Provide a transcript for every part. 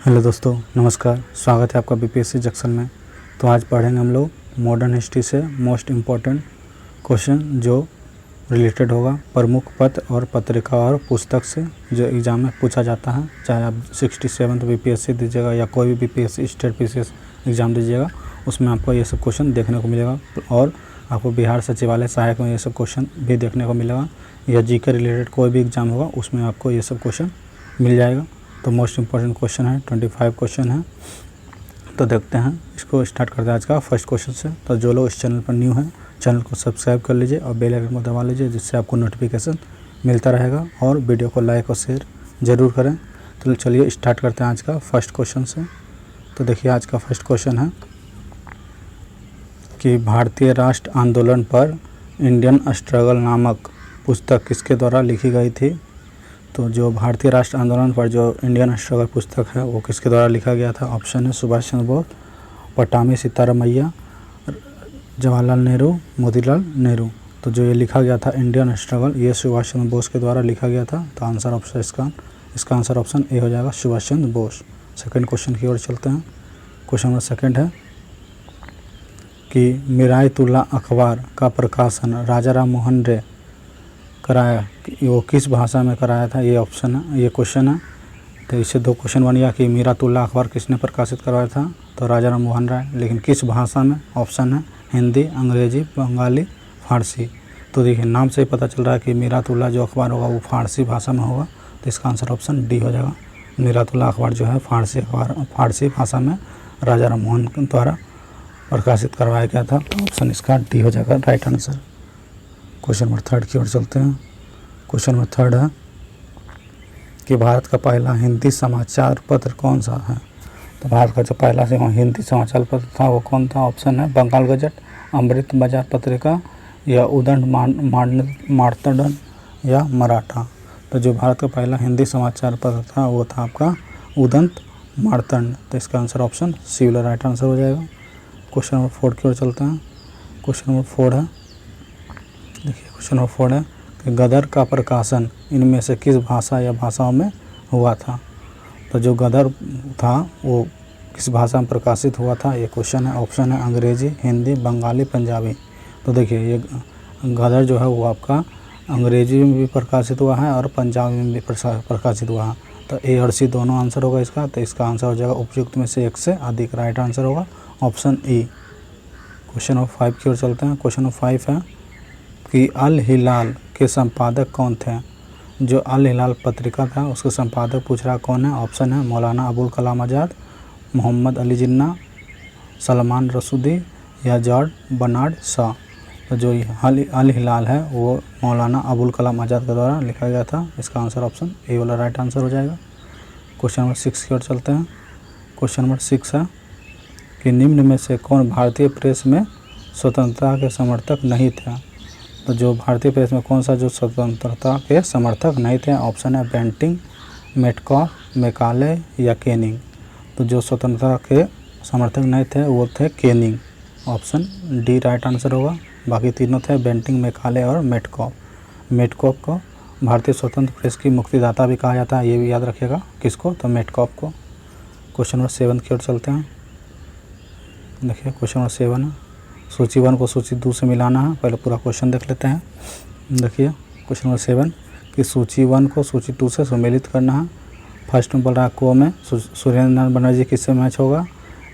Hello दोस्तों, नमस्कार। स्वागत है आपका बीपीएससी जंक्शन में। तो आज पढ़ेंगे हम लोग मॉडर्न हिस्ट्री से मोस्ट इम्पॉर्टेंट क्वेश्चन जो रिलेटेड होगा प्रमुख पत्र और पत्रिका और पुस्तक से, जो एग्ज़ाम में पूछा जाता है। चाहे आप 67th बीपीएससी दीजिएगा या कोई भी बीपीएससी स्टेट पीसीएस एग्ज़ाम दीजिएगा, उसमें आपको ये सब क्वेश्चन देखने को मिलेगा। और आपको बिहार सचिवालय सहायक में ये सब क्वेश्चन भी देखने को मिलेगा। या जी के रिलेटेड कोई भी एग्ज़ाम होगा उसमें आपको ये सब क्वेश्चन मिल जाएगा। तो मोस्ट इम्पॉर्टेंट क्वेश्चन है, 25 क्वेश्चन है। तो देखते हैं, इसको स्टार्ट करते हैं आज का फर्स्ट क्वेश्चन से। तो जो लोग इस चैनल पर न्यू हैं, चैनल को सब्सक्राइब कर लीजिए और बेल आइकन को दबा लीजिए, जिससे आपको नोटिफिकेशन मिलता रहेगा। और वीडियो को लाइक और शेयर ज़रूर करें। तो चलिए स्टार्ट करते हैं आज का फर्स्ट क्वेश्चन से। तो देखिए, आज का फर्स्ट क्वेश्चन है कि भारतीय राष्ट्र आंदोलन पर इंडियन स्ट्रगल नामक पुस्तक किसके द्वारा लिखी गई थी। तो जो भारतीय राष्ट्र आंदोलन पर जो इंडियन स्ट्रगल पुस्तक है वो किसके द्वारा लिखा गया था। ऑप्शन है सुभाष चंद्र बोस, पट्टामी सीतारामैया, जवाहरलाल नेहरू, मोतीलाल नेहरू। तो जो ये लिखा गया था इंडियन स्ट्रगल, ये सुभाष चंद्र बोस के द्वारा लिखा गया था। तो आंसर ऑप्शन इसका आंसर ऑप्शन ए हो जाएगा, सुभाष चंद्र बोस। सेकंड क्वेश्चन की ओर चलते हैं। क्वेश्चन नंबर सेकंड है कि मिरायतुल्लाह अखबार का प्रकाशन राजा राम मोहन रे कराया, वो किस भाषा में कराया था। ये ऑप्शन है, ये क्वेश्चन है। तो इससे दो क्वेश्चन बन गया कि मिरातुल्लाह अखबार किसने प्रकाशित करवाया था। तो राजा राम मोहन राय, लेकिन किस भाषा में। ऑप्शन है हिंदी, अंग्रेजी, बंगाली, फारसी। तो देखिए, नाम से ही पता चल रहा है कि मिरातुल्लाह जो अखबार होगा वो फारसी भाषा में होगा। तो इसका आंसर ऑप्शन डी हो जाएगा। मिरातुल्लाह अखबार जो है फारसी भाषा में राजा राम मोहन द्वारा प्रकाशित करवाया गया था। तो ऑप्शन इसका डी हो जाएगा right answer. Question number third की ओर चलते हैं। क्वेश्चन नंबर थर्ड है कि भारत का पहला हिंदी समाचार पत्र कौन सा है। तो भारत का जो पहला हिंदी समाचार पत्र था वो कौन था। ऑप्शन है बंगाल गजट, अमृत बाजार पत्रिका, या उदंड मार्तंड, या मराठा। तो जो भारत का पहला हिंदी समाचार पत्र था वो था आपका उदंत मार्तंड। तो इसका आंसर ऑप्शन सी वाला राइट आंसर हो जाएगा। क्वेश्चन नंबर 4 की ओर चलते हैं। क्वेश्चन नंबर 4 है, देखिए क्वेश्चन नंबर 4 है कि गदर का प्रकाशन इनमें से किस भाषा या भाषाओं में हुआ था। तो जो गदर था वो किस भाषा में प्रकाशित हुआ था, ये क्वेश्चन है। ऑप्शन है अंग्रेजी, हिंदी, बंगाली, पंजाबी। तो देखिए, ये गदर जो है वो आपका अंग्रेजी में भी प्रकाशित हुआ है और पंजाबी में भी प्रकाशित हुआ है। तो ए और सी दोनों आंसर होगा इसका। तो इसका आंसर हो जाएगा उपयुक्त में से एक से अधिक। राइट आंसर होगा ऑप्शन ई। क्वेश्चन नंबर 5 की ओर चलते हैं। क्वेश्चन नंबर 5 है कि अल हिलाल के संपादक कौन थे। जो अल हिलाल पत्रिका था उसके संपादक पूछ रहा कौन है। ऑप्शन है मौलाना अबुल कलाम आज़ाद, मोहम्मद अली जिन्ना, सलमान रसूदी, या जॉर्ज बर्नार्ड शॉ। तो जो अल हिलाल है वो मौलाना अबुल कलाम आज़ाद के द्वारा लिखा गया था। इसका आंसर ऑप्शन ए वाला राइट आंसर हो जाएगा। क्वेश्चन नंबर 6 की ओर चलते हैं। क्वेश्चन नंबर 6 है कि निम्न में से कौन भारतीय प्रेस में स्वतंत्रता के समर्थक नहीं थे। तो जो भारतीय प्रेस में कौन सा जो स्वतंत्रता के समर्थक नहीं थे। ऑप्शन है बेंटिंग, मेटकॉफ, मैकाले, या केनिंग। तो जो स्वतंत्रता के समर्थक नहीं थे वो थे Canning. Option D right answer होगा। बाकी तीनों थे बेंटिंग, मैकाले और मेटकॉफ। मेटकॉफ को भारतीय स्वतंत्र प्रेस की मुक्तिदाता भी कहा जाता है, ये भी याद रखिएगा। किसको, तो मेटकॉफ को। क्वेश्चन नंबर 7 की ओर चलते हैं। देखिए क्वेश्चन नंबर 7 है, सूची 1 को सूची 2 से मिलाना है। पहले पूरा क्वेश्चन देख लेते हैं। देखिए क्वेश्चन नंबर 7 कि सूची 1 को सूची 2 से सम्मिलित करना है। फर्स्ट में बोल रहा है को में सुरेंद्र नाथ बनर्जी किससे मैच होगा।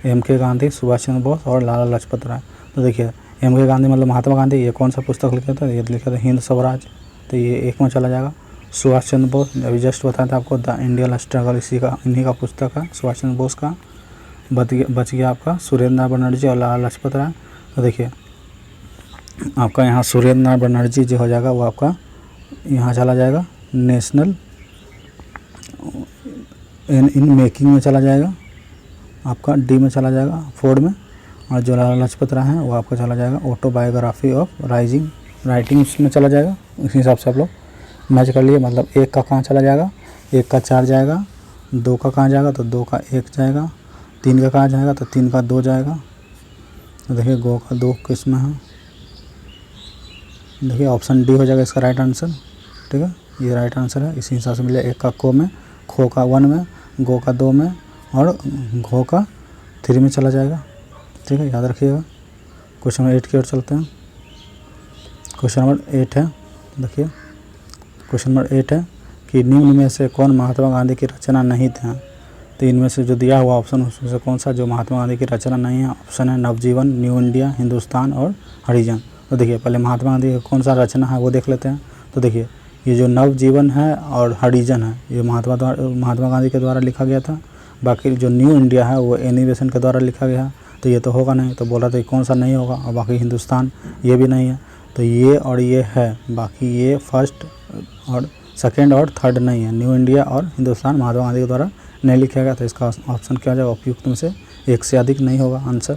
एम.के. गांधी, सुभाष चंद्र बोस और लाला लाजपत राय। तो देखिए एम.के. गांधी मतलब महात्मा गांधी, ये कौन सा पुस्तक लिखे थे। ये लिखे थे हिंद स्वराज। तो ये एक में चला जाएगा। सुभाष चंद्र बोस, अभी जस्ट बताया था आपको, द इंडियन स्ट्रगल, इन्हीं का पुस्तक है सुभाष चंद्र बोस का। बच गया आपका सुरेंद्र नाथ बनर्जी और लाला लाजपत राय। तो देखिए आपका यहाँ सुरेंद्र नाथ बनर्जी जो हो जाएगा वो आपका यहाँ चला जाएगा नेशनल इन मेकिंग में चला जाएगा, आपका डी में चला जाएगा 4 में। और जो लाला लाजपत राय हैं वो आपका चला जाएगा ऑटोबायोग्राफी ऑफ राइटिंग्स में चला जाएगा। इस हिसाब से आप लोग मैच कर लिए। मतलब 1 का कहाँ चला जाएगा, 1 का 4 जाएगा, 2 का कहाँ जाएगा तो 2 का 1 जाएगा, 3 का कहाँ जाएगा तो 3 का 2 जाएगा। तो देखिए गो का 2 किस में है। देखिए ऑप्शन डी हो जाएगा इसका राइट आंसर। ठीक है, ये राइट आंसर है। इसी हिसाब से मिलेगा। 1 का को में, खो का 1 में, गो का 2 में, और घो का 3 में चला जाएगा। ठीक है, याद रखिएगा। क्वेश्चन नंबर 8 की ओर चलते हैं। क्वेश्चन नंबर 8 है, देखिए क्वेश्चन नंबर 8 है कि निम्न में से कौन महात्मा गांधी की रचना नहीं था। तो इनमें से जो दिया हुआ ऑप्शन उसमें से कौन सा जो महात्मा गांधी की रचना नहीं है। ऑप्शन है नवजीवन, न्यू इंडिया, हिंदुस्तान और हरिजन। तो देखिए पहले महात्मा गांधी का कौन सा रचना है वो देख लेते हैं। तो देखिए ये जो नवजीवन है और हरिजन है ये महात्मा गांधी के द्वारा लिखा गया था। बाकी जो न्यू इंडिया है वो एनी बेसेंट के द्वारा लिखा गया है, तो ये तो होगा नहीं। तो बोला था कौन सा नहीं होगा। और बाकी हिंदुस्तान ये भी नहीं है, तो ये और ये है। बाकी ये फर्स्ट और सेकेंड और थर्ड नहीं है। न्यू इंडिया और हिंदुस्तान महात्मा गांधी के द्वारा नहीं लिखा गया। तो इसका ऑप्शन क्या हो जाएगा, उपयुक्त में से एक से अधिक नहीं होगा आंसर।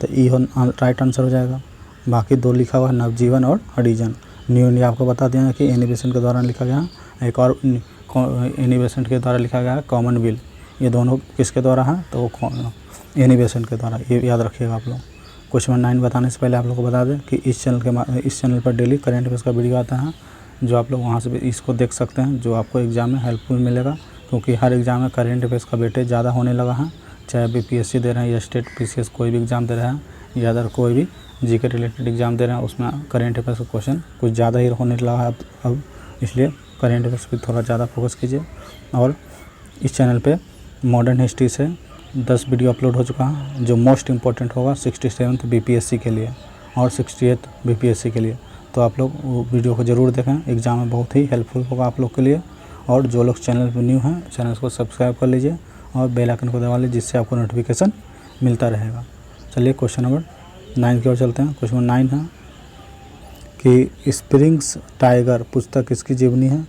तो ई राइट आंसर हो जाएगा। बाकी 2 लिखा हुआ है नवजीवन और हरिजन। न्यू इंडिया आपको बता दिया कि एनी बेसेंट के द्वारा लिखा गया। एक और एनी बेसेंट के द्वारा लिखा गया है कॉमनवेल्थ। ये दोनों किसके द्वारा है, तो वो एनी बेसेंट के द्वारा। ये याद रखिएगा आप लोग। क्वेश्चन नंबर 9 बताने से पहले आप लोग को बता दें कि इस चैनल पर डेली करंट अफेयर्स का वीडियो आता है, जो आप लोग वहाँ से भी इसको देख सकते हैं, जो आपको एग्जाम में हेल्पफुल मिलेगा। क्योंकि हर एग्जाम में करंट अफेयर्स का वेटेज ज़्यादा होने लगा है। चाहे बीपीएससी दे रहे हैं या स्टेट पीसीएस कोई भी एग्ज़ाम दे रहे हैं या अदर कोई भी जीके रिलेटेड एग्जाम दे रहे हैं, उसमें करंट अफेयर्स का क्वेश्चन कुछ ज़्यादा ही होने लगा है अब। इसलिए करंट अफेयर्स पर थोड़ा ज़्यादा फोकस कीजिए। और इस चैनल पे मॉडर्न हिस्ट्री से 10 वीडियो अपलोड हो चुका है, जो मोस्ट इम्पॉर्टेंट होगा 67th बीपीएससी के लिए और 68th बीपीएससी के लिए। तो आप लोग वो वीडियो को ज़रूर देखें, एग्ज़ाम में बहुत ही हेल्पफुल होगा आप लोग के लिए। और जो लोग चैनल पर न्यू हैं चैनल को सब्सक्राइब कर लीजिए और बेल आइकन को दबा लीजिए, जिससे आपको नोटिफिकेशन मिलता रहेगा। चलिए क्वेश्चन नंबर 9 की ओर चलते हैं। क्वेश्चन नंबर 9 है कि स्प्रिंग्स टाइगर पुस्तक किसकी जीवनी है।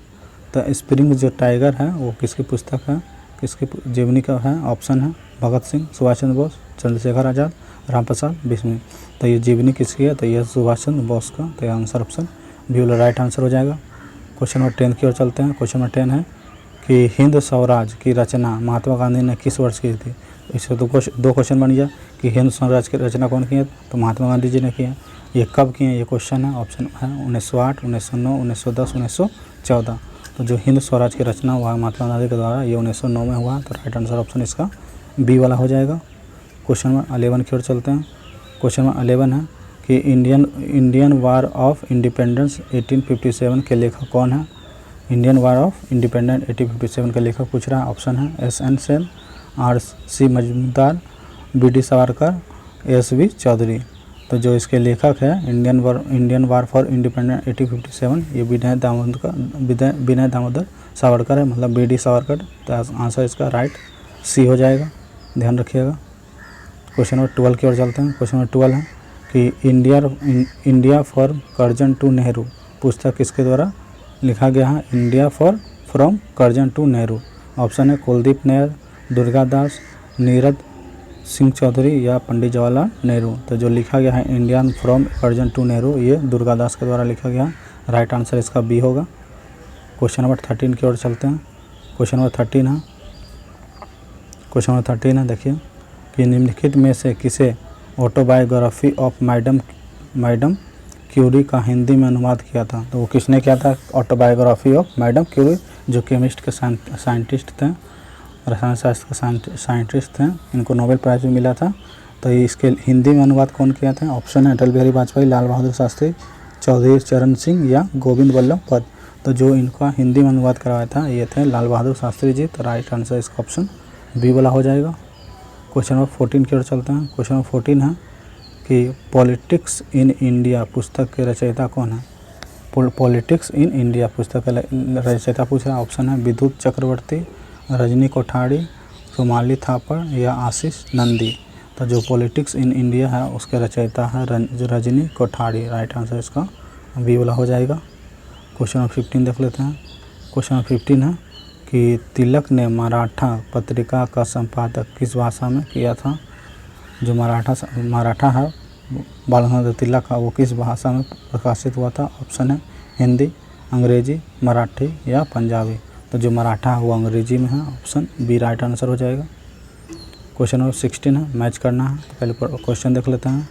तो स्प्रिंग जो टाइगर है वो किसकी पुस्तक है, किसकी जीवनी का है। ऑप्शन है भगत सिंह, सुभाष चंद्र बोस, चंद्रशेखर आज़ाद, रामप्रसाद बिस्मिल। तो ये जीवनी किसकी है, तो ये सुभाष चंद्र बोस का। तो ये आंसर ऑप्शन बी वाला राइट आंसर हो जाएगा। क्वेश्चन नंबर 10 की ओर चलते हैं। क्वेश्चन नंबर 10 है कि हिंद स्वराज की रचना महात्मा गांधी ने किस वर्ष की थी। इससे तो 2 क्वेश्चन बन गया कि हिंद स्वराज की रचना कौन की है, तो महात्मा गांधी जी ने की है। ये कब की है ये क्वेश्चन है। ऑप्शन है 1908, 1909, 1910, 1914। तो जो हिंद स्वराज की रचना हुआ है महात्मा गांधी के द्वारा ये 1909 में हुआ। तो राइट आंसर ऑप्शन इसका बी वाला हो जाएगा। क्वेश्चन नंबर 11 की ओर चलते हैं। क्वेश्चन नंबर 11 है कि इंडियन वार ऑफ इंडिपेंडेंस 1857 के लेखक कौन है। इंडियन वार ऑफ इंडिपेंडेंस 1857 के लेखक पूछ रहा है। ऑप्शन है S N. Sen, R C. Majumdar, B D. Savarkar, S V. Chaudhary. तो जो इसके लेखक है इंडियन वार फॉर इंडिपेंडेंस 1857 ये विनय दामोदर सावरकर है, मतलब बी.डी. सावरकर। तो आंसर इसका राइट सी हो जाएगा, ध्यान रखिएगा। क्वेश्चन नंबर 12 की ओर चलते हैं। क्वेश्चन नंबर 12 है कि India for Curzon to Nehru पुस्तक किसके द्वारा लिखा गया है। India from Curzon to Nehru. Option है कुलदीप नैयर, दुर्गादास, नीरज सिंह चौधरी या पंडित जवाहरलाल नेहरू। तो जो लिखा गया है Indian from Curzon to Nehru ये दुर्गादास के द्वारा लिखा गया। राइट आंसर इसका बी होगा। क्वेश्चन नंबर 13 की ओर चलते हैं। क्वेश्चन नंबर 13 है देखिए कि निम्नलिखित में से किसे ऑटोबायोग्राफी ऑफ मैडम क्यूरी का हिंदी में अनुवाद किया था। तो वो किसने किया था ऑटोबायोग्राफी ऑफ मैडम क्यूरी, जो केमिस्ट के साइंटिस्ट थे, रसायन शास्त्र के साइंटिस्ट थे, इनको नोबेल प्राइज़ भी मिला था। तो इसके हिंदी में अनुवाद कौन किया था। ऑप्शन है अटल बिहारी वाजपेयी, लाल बहादुर शास्त्री, चौधरी चरण सिंह या गोविंद वल्लभ पंत। तो जो इनका हिंदी में अनुवाद करवाया था ये थे लाल बहादुर शास्त्री जी। तो राइट आंसर इसका ऑप्शन बी वाला हो जाएगा। क्वेश्चन नंबर 14 की ओर चलते हैं। क्वेश्चन नंबर 14 है कि पॉलिटिक्स इन इंडिया पुस्तक के रचयिता कौन है। पॉलिटिक्स इन इंडिया पुस्तक का रचयिता पूछ रहा है। ऑप्शन है विद्युत चक्रवर्ती, रजनी कोठारी, रुमाली थापर या आशीष नंदी। तो जो पॉलिटिक्स इन इंडिया है उसके रचयिता है रजनी कोठारी। राइट आंसर इसका बी वाला हो जाएगा। क्वेश्चन नंबर 15 देख लेते हैं। क्वेश्चन नंबर 15 है कि तिलक ने मराठा पत्रिका का संपादक किस भाषा में किया था। जो मराठा है बाल गंगाधर तिलक का वो किस भाषा में प्रकाशित हुआ था। ऑप्शन है हिंदी, अंग्रेजी, मराठी या पंजाबी। तो जो मराठा है वो अंग्रेजी में है। ऑप्शन बी राइट आंसर हो जाएगा। क्वेश्चन नंबर 16 है, मैच करना है। तो पहले क्वेश्चन देख लेते हैं।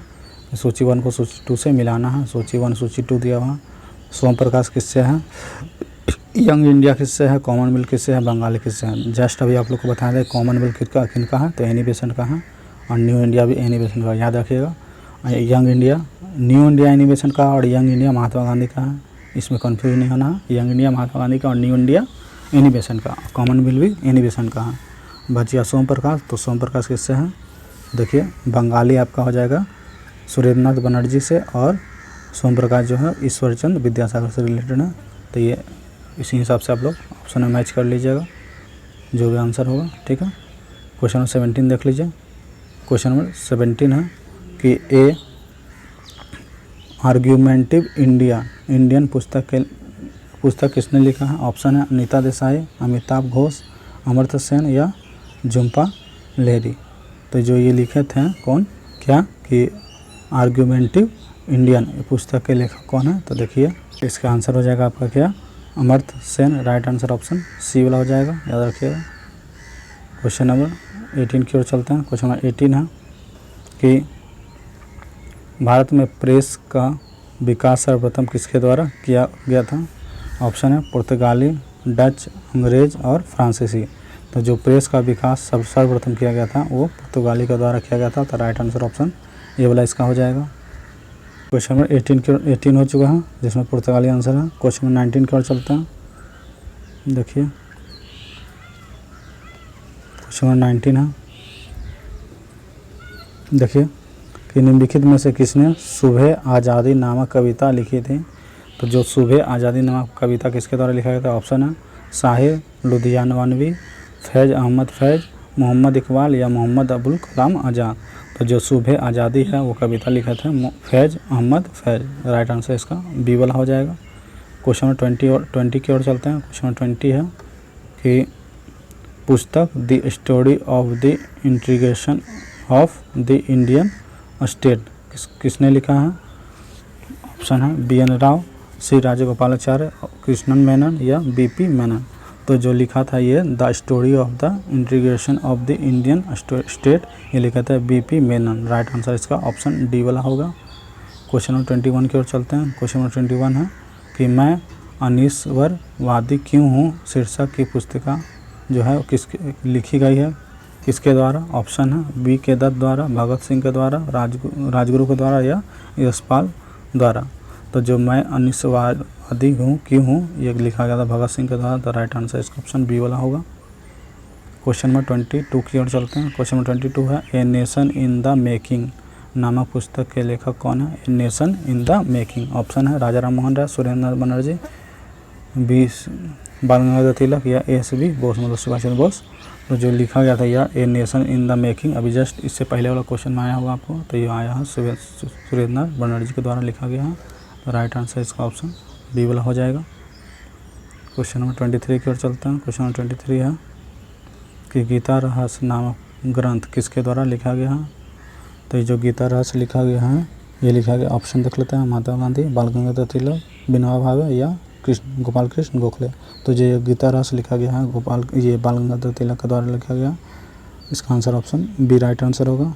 सूची 1 को सूची 2 से मिलाना है। सूची 1 सूची 2 दिया हुआ। सोम प्रकाश किससे है यंग इंडिया किससे है, कॉमनवेल्थ किससे है, बंगाली किससे है। जस्ट अभी आप लोग को बताया था कॉमनवेल्थ किनका है, तो एनी बेसेंट का है, और न्यू इंडिया भी एनी बेसेंट का, याद रखिएगा। Young India, new India Annie Besant का और यंग इंडिया महात्मा गांधी का है, इसमें कन्फ्यूज नहीं होना है। यंग इंडिया महात्मा गांधी का और न्यू इंडिया एनी बेसेंट का, कॉमनवेल्थ भी एनी बेसेंट का है। बचिया सोम प्रकाश, तो सोम प्रकाश किससे है, देखिए बंगाली आपका हो जाएगा सुरेंद्रनाथ बनर्जी से, और सोम प्रकाश जो है ईश्वरचंद विद्यासागर से रिलेटेड है। तो ये इसी हिसाब से आप लोग ऑप्शन में मैच कर लीजिएगा जो भी आंसर होगा, ठीक है। क्वेश्चन नंबर 17 देख लीजिए। क्वेश्चन नंबर 17 है कि ए आर्ग्यूमेंटिव इंडियन पुस्तक किसने लिखा है। ऑप्शन है अनीता देसाई, अमिताभ घोष, अमर्त्य सेन या झुम्पा लाहिरी। तो जो ये लिखे थे कौन, क्या कि आर्ग्यूमेंटिव इंडियन पुस्तक के लेखक कौन है, तो देखिए इसका आंसर हो जाएगा आपका क्या, Amartya Sen. Right answer option C वाला हो जाएगा, याद रखिएगा। क्वेश्चन नंबर 18 की ओर चलते हैं। क्वेश्चन नंबर 18 है कि भारत में प्रेस का विकास सर्वप्रथम किसके द्वारा किया गया था। ऑप्शन है पुर्तगाली, डच, अंग्रेज और फ्रांसीसी। तो जो प्रेस का विकास सर्वप्रथम किया गया था वो पुर्तगाली के द्वारा किया गया था। तो राइट आंसर ऑप्शन ये वाला इसका हो जाएगा। क्वेश्चन नंबर 18 हो चुका है जिसमें पुर्तगाली आंसर है। क्वेश्चन नंबर 19 की ओर चलते हैं। देखिए क्वेश्चन नंबर 19 है, देखिए कि निम्नलिखित में से किसने सुबह आज़ादी नामक कविता लिखी थी। तो जो सुबह आज़ादी नामक कविता किसके द्वारा लिखा गया था। ऑप्शन है साहिर लुधियानवी, फैज़ अहमद फैज़, मोहम्मद इकबाल या मोहम्मद अबुल कलाम आज़ाद। तो जो सुबह आज़ादी है वो कविता लिखे थे फैज़ अहमद फैज़। राइट आंसर इसका बी वाला हो जाएगा। क्वेश्चन नंबर 20 की ओर चलते हैं। क्वेश्चन नंबर 20 है कि पुस्तक the story of the integration of the Indian state किसने लिखा है। ऑप्शन है B N Rao, C Rajagopalachari, Krishnan Menon या बी पी मेनन। तो जो लिखा था ये the story of the integration of the Indian state, ये लिखा था B P Menon. Right answer इसका ऑप्शन डी वाला होगा। क्वेश्चन नंबर 21 की ओर चलते हैं। क्वेश्चन नंबर 21 है कि मैं अनिश्वरवादी क्यों हूँ शीर्षक की पुस्तिका जो है किसके लिखी गई है, किसके द्वारा। ऑप्शन है बी के दत्त द्वारा, भगत सिंह के द्वारा, राजगुरु के द्वारा या यशपाल द्वारा। तो जो मैं अनिश्वरवादी हूँ क्यों हूँ ये लिखा गया था भगत सिंह के द्वारा। तो राइट आंसर इसका ऑप्शन बी वाला होगा। क्वेश्चन नंबर 22 की ओर चलते हैं। क्वेश्चन नंबर 22 है a nation in the making नामक पुस्तक के लेखक कौन है। A nation in the making. Option है राजा राम मोहन राय, सुरेंद्र बनर्जी, बी बाल गंगाधर तिलक या एस बी बोस, मतलब सुभाष चंद्र बोस। तो जो लिखा गया था यह a nation in the making, अभी जस्ट इससे पहले वाला क्वेश्चन में आया होगा आपको। तो ये आया है सुरेंद्र बनर्जी के द्वारा लिखा गया है। तो राइट आंसर इसका ऑप्शन बी वाला हो जाएगा। क्वेश्चन नंबर 23 की ओर चलते हैं। क्वेश्चन नंबर 23 है कि गीता रहस्य नामक ग्रंथ किसके द्वारा लिखा गया है। तो ये जो गीता रहस्य लिखा गया है ये लिखा गया, ऑप्शन देख लेते हैं, महात्मा गांधी, बाल गंगाधर तिलक, विनोबा भावे या गोपाल कृष्ण गोखले। तो जो गीता रहस्य लिखा गया है बाल गंगाधर तिलक के द्वारा लिखा गया, इसका answer option B right answer होगा।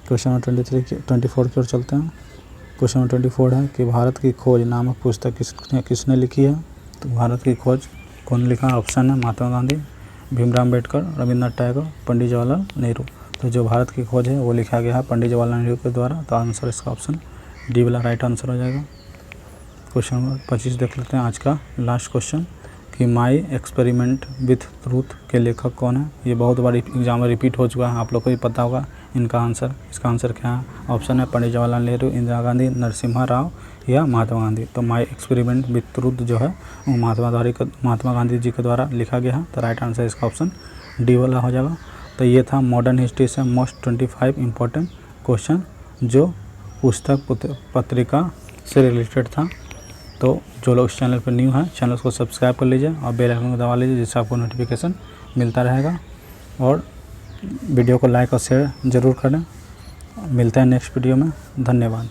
क्वेश्चन नंबर 24 की ओर चलते हैं। क्वेश्चन नंबर 24 है कि भारत की खोज नामक पुस्तक किसने लिखी है। तो भारत की खोज कौन लिखा है। ऑप्शन है महात्मा गांधी, भीमराव अम्बेडकर, रविन्द्रनाथ टैगोर, पंडित जवाहरलाल नेहरू। तो जो भारत की खोज है वो लिखा गया है पंडित जवाहरलाल नेहरू के द्वारा। तो आंसर इसका ऑप्शन डी वाला राइट आंसर हो जाएगा। क्वेश्चन नंबर 25 देख लेते हैं आज का लास्ट क्वेश्चन कि माई एक्सपेरिमेंट विथ ट्रूथ के लेखक कौन है। ये बहुत बार एग्जाम में रिपीट हो चुका है, आप लोग को भी पता होगा इनका आंसर। इसका आंसर क्या है। ऑप्शन है पंडित जवाहरलाल नेहरू, इंदिरा गांधी, नरसिम्हा राव या महात्मा गांधी। तो माई एक्सपेरिमेंट विथ ट्रूथ जो है वो महात्मा गांधी जी के द्वारा लिखा गया है। तो राइट आंसर इसका ऑप्शन डी वाला हो जाएगा। तो ये था मॉडर्न हिस्ट्री से मोस्ट 25 इंपॉर्टेंट क्वेश्चन जो पुस्तक पत्रिका से रिलेटेड था। तो जो लोग इस चैनल पर न्यू हैं चैनल को सब्सक्राइब कर लीजिए और बेल आइकन को दबा लीजिए जिससे आपको नोटिफिकेशन मिलता रहेगा। और वीडियो को लाइक और शेयर ज़रूर करें। मिलते हैं नेक्स्ट वीडियो में। धन्यवाद।